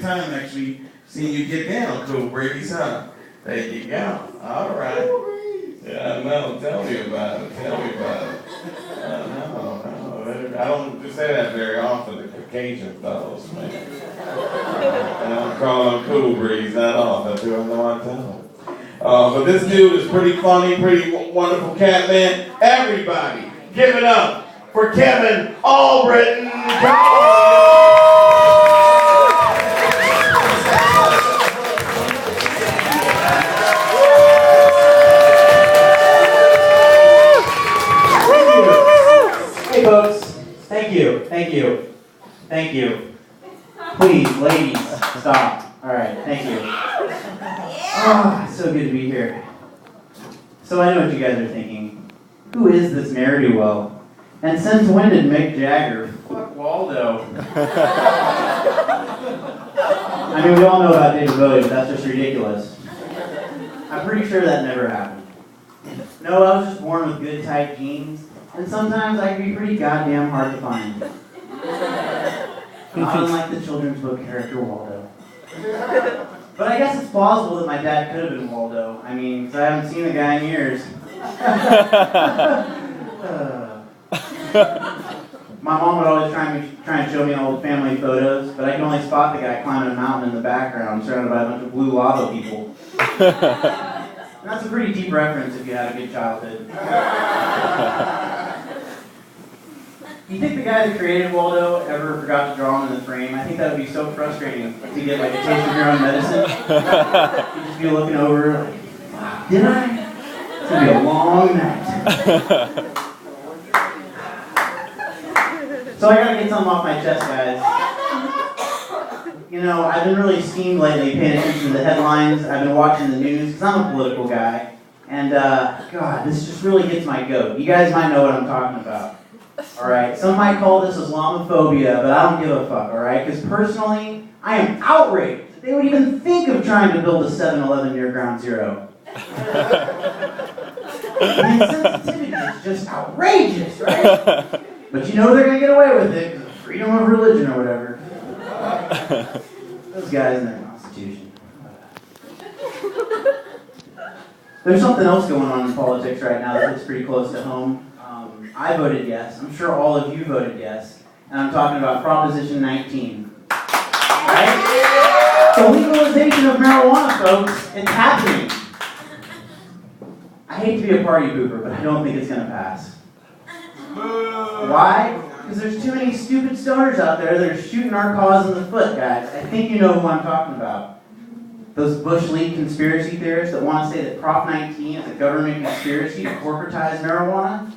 time actually seeing you get down, Cool Breeze, huh? There you go. All right. Yeah, I know. Tell me about it. Tell me about it. I don't say that very often to Caucasian fellows, man. I don't call them Cool Breeze that often. Do I know I tell them? But this dude is pretty funny, pretty wonderful cat, man. Everybody, give it up for Kevin Albritton. Hey folks, thank you. Please, ladies, stop. All right, thank you. Oh, so good to be here. So I know what you guys are thinking. Who is this ne'er-do-well? And since when did Mick Jagger fuck Waldo? I mean, we all know about David Bowie, but that's just ridiculous. I'm pretty sure that never happened. No, I was just born with good tight genes, and sometimes I can be pretty goddamn hard to find. Not unlike the children's book character Waldo. But I guess it's plausible that my dad could have been Waldo. I mean, because I haven't seen the guy in years. My mom would always try and show me old family photos, but I can only spot the guy climbing a mountain in the background, surrounded by a bunch of blue lava people. And that's a pretty deep reference if you had a good childhood. You think the guy that created Waldo ever forgot to draw him in the frame? I think that would be so frustrating to get like a taste of your own medicine. You'd just be looking over like, wow, did I? It's going to be a long night. So I got to get something off my chest, guys. You know, I've been really steamed lately paying attention to the headlines. I've been watching the news because I'm a political guy. And, God, this just really gets my goat. You guys might know what I'm talking about. Alright, some might call this Islamophobia, but I don't give a fuck, alright? Because personally, I am outraged that they would even think of trying to build a 7-Eleven near Ground Zero. The insensitivity is just outrageous, right? But you know they're going to get away with it because of freedom of religion or whatever. Those guys and their constitution. There's something else going on in politics right now that hits pretty close to home. I voted yes. I'm sure all of you voted yes. And I'm talking about Proposition 19. Right? The legalization of marijuana, folks. It's happening. I hate to be a party pooper, but I don't think it's going to pass. Why? Because there's too many stupid stoners out there that are shooting our cause in the foot, guys. I think you know who I'm talking about. Those Bush League conspiracy theorists that want to say that Prop 19 is a government conspiracy to corporatize marijuana.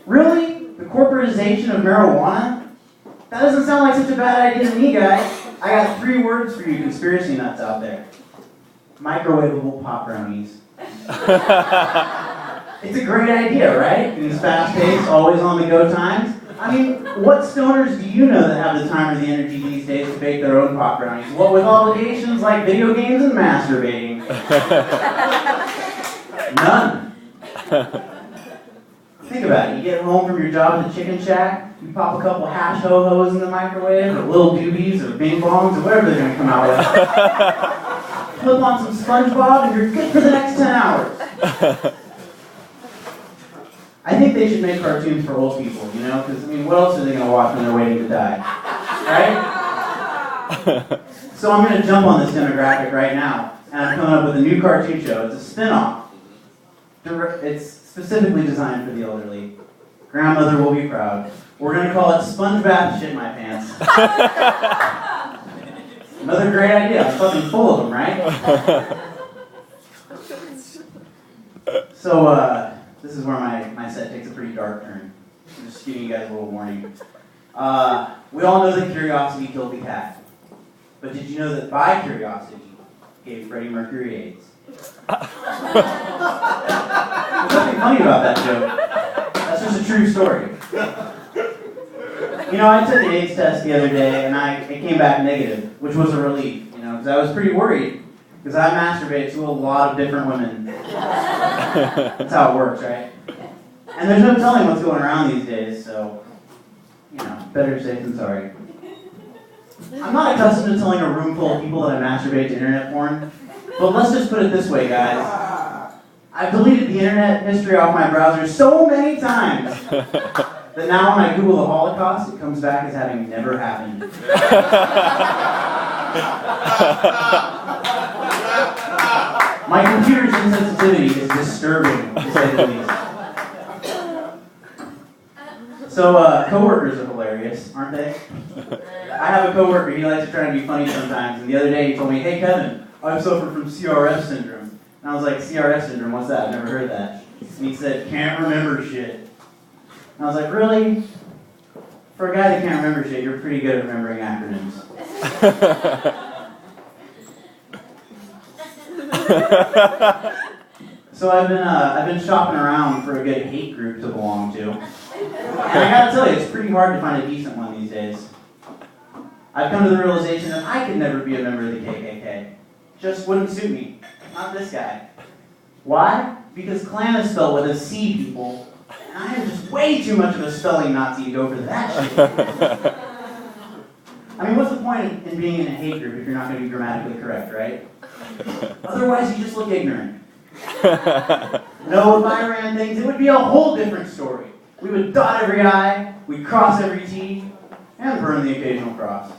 Really? The corporatization of marijuana? That doesn't sound like such a bad idea to me, guys. I got 3 words for you conspiracy nuts out there. Microwavable pop brownies. It's a great idea, right? In these fast-paced, always on-the-go times. I mean, what stoners do you know that have the time or the energy these days to bake their own pop brownies? What with obligations like video games and masturbating? None. Think about it. You get home from your job at the chicken shack, you pop a couple hash ho-hos in the microwave, or little doobies, or bing bongs, or whatever they're going to come out with. Flip on some SpongeBob, and you're good for the next 10 hours. I think they should make cartoons for old people, you know? Because, I mean, what else are they going to watch when they're waiting to die? Right? So I'm going to jump on this demographic right now, and I'm coming up with a new cartoon show. It's a spin-off. It's specifically designed for the elderly. Grandmother will be proud. We're going to call it Sponge Bath Shit My Pants. Another great idea. I'm fucking full of them, right? So, this is where my set takes a pretty dark turn. I'm just giving you guys a little warning. We all know that curiosity killed the cat. But did you know that by curiosity gave Freddie Mercury AIDS? There's nothing funny about that joke. That's just a true story. You know, I took an AIDS test the other day, and it came back negative, which was a relief, you know, because I was pretty worried, because I masturbate to a lot of different women. That's how it works, right? And there's no telling what's going around these days, so, you know, better safe than sorry. I'm not accustomed to telling a room full of people that I masturbate to internet porn, but let's just put it this way, guys. I've deleted the internet history off my browser so many times that now when I Google the Holocaust, it comes back as having never happened. My computer's insensitivity is disturbing, to say the least. So, coworkers are hilarious, aren't they? I have a coworker, he likes to try to be funny sometimes, and the other day he told me, "Hey Kevin, I've suffered from CRS syndrome." And I was like, "CRS syndrome, what's that? I've never heard that." And he said, "Can't remember shit." And I was like, "Really? For a guy that can't remember shit, you're pretty good at remembering acronyms." So I've been shopping around for a good hate group to belong to. And I gotta tell you, it's pretty hard to find a decent one these days. I've come to the realization that I could never be a member of the KKK. Just wouldn't suit me. Not this guy. Why? Because Klan is spelled with a C, people. And I am just way too much of a spelling Nazi to go for that shit. I mean, what's the point in being in a hate group if you're not going to be grammatically correct, right? Otherwise, you just look ignorant. No, if I ran things, it would be a whole different story. We would dot every I, we'd cross every T, and burn the occasional cross.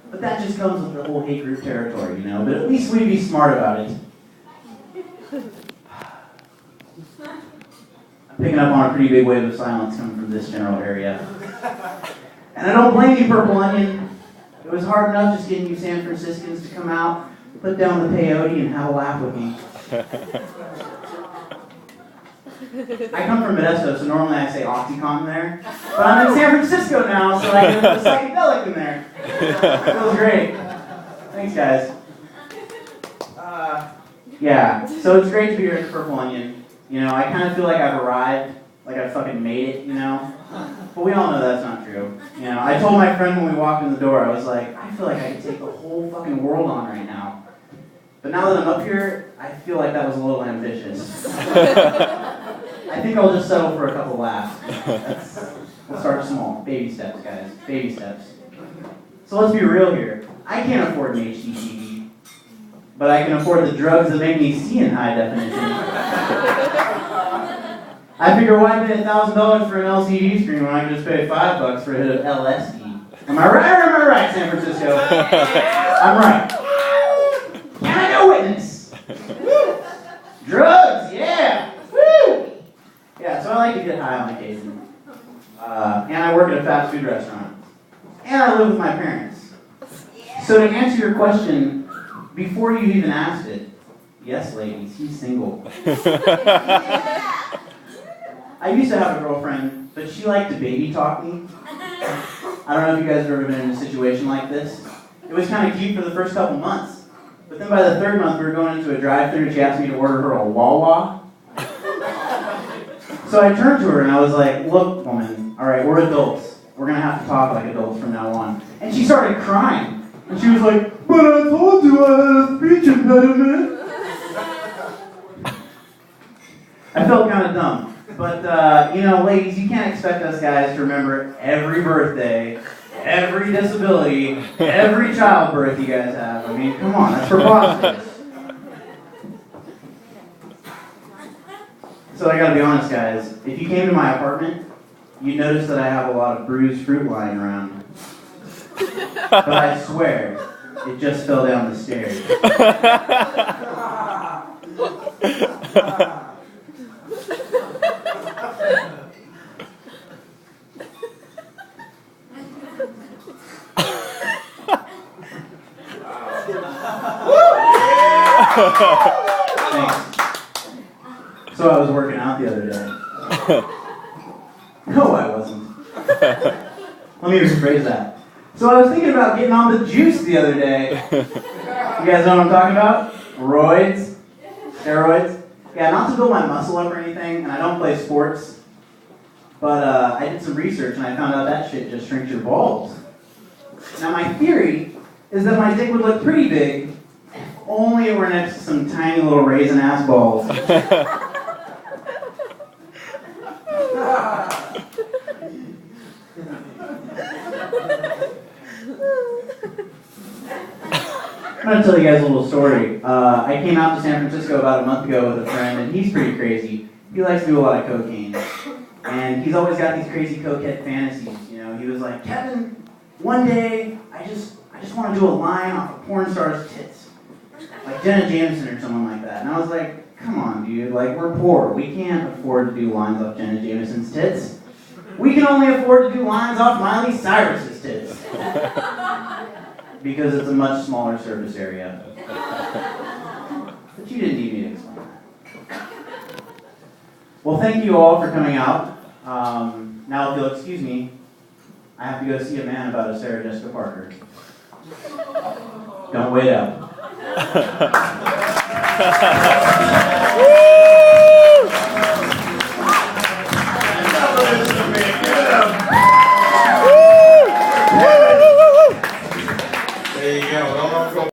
But that just comes with the whole hate group territory, you know? But at least we'd be smart about it. I'm picking up on a pretty big wave of silence coming from this general area. And I don't blame you, Purple Onion. It was hard enough just getting you San Franciscans to come out, put down the peyote, and have a laugh with me. I come from Modesto, so normally I say Oxycontin there. But I'm in San Francisco now, so I get a psychedelic in there. It feels great. Thanks, guys. Yeah, so it's great to be here at the Purple Onion. You know, I kind of feel like I've arrived, like I fucking made it, you know? But we all know that's not true. You know, I told my friend when we walked in the door, I was like, I feel like I could take the whole fucking world on right now. But now that I'm up here, I feel like that was a little ambitious. I think I'll just settle for a couple laughs. We'll start small. Baby steps, guys. Baby steps. So let's be real here. I can't afford an HDTV, but I can afford the drugs that make me see in high definition. I figure why pay $1,000 for an LCD screen when I can just pay $5 for a hit of LSD? Am I right or am I right, San Francisco? I'm right. Can I get a witness? Drugs, yeah. Woo! Yeah, so I like to get high on occasion. And I work at a fast food restaurant. And I live with my parents. So to answer your question, before you even asked it, yes, ladies, he's single. I used to have a girlfriend, but she liked to baby talk me. I don't know if you guys have ever been in a situation like this. It was kind of cute for the first couple months. But then by the third month, we were going into a drive-thru and she asked me to order her a Wawa. So I turned to her and I was like, "Look, woman, all right, we're adults. We're going to have to talk like adults from now on." And she started crying. And she was like, "But I told you I had a speech impediment." I felt kind of dumb. But, you know, ladies, you can't expect us guys to remember every birthday, every disability, every childbirth you guys have. I mean, come on, that's preposterous. So I gotta be honest, guys. If you came to my apartment, you'd notice that I have a lot of bruised fruit lying around. But I swear, it just fell down the stairs. Thanks. So I was working out the other day. No, I wasn't. Let me rephrase that. So I was thinking about getting on the juice the other day. You guys know what I'm talking about? Roids? Steroids? Yeah, not to build my muscle up or anything, and I don't play sports. But I did some research and I found out that shit just shrinks your balls. Now my theory is that my dick would look pretty big if only it were next to some tiny little raisin ass balls. I'm going to tell you guys a little story. I came out to San Francisco about a month ago with a friend, and he's pretty crazy. He likes to do a lot of cocaine. And he's always got these crazy cokehead fantasies. You know, he was like, Kevin, one day, I just want to do a line off a porn star's tits. Like Jenna Jameson or someone like that. And I was like, come on, dude, like, we're poor. We can't afford to do lines off Jenna Jameson's tits. We can only afford to do lines off Miley Cyrus's tits. Because it's a much smaller surface area. But you didn't need me to explain that. Well, thank you all for coming out. Now, if you'll excuse me, I have to go see a man about a Sarah Jessica Parker. Don't wait up.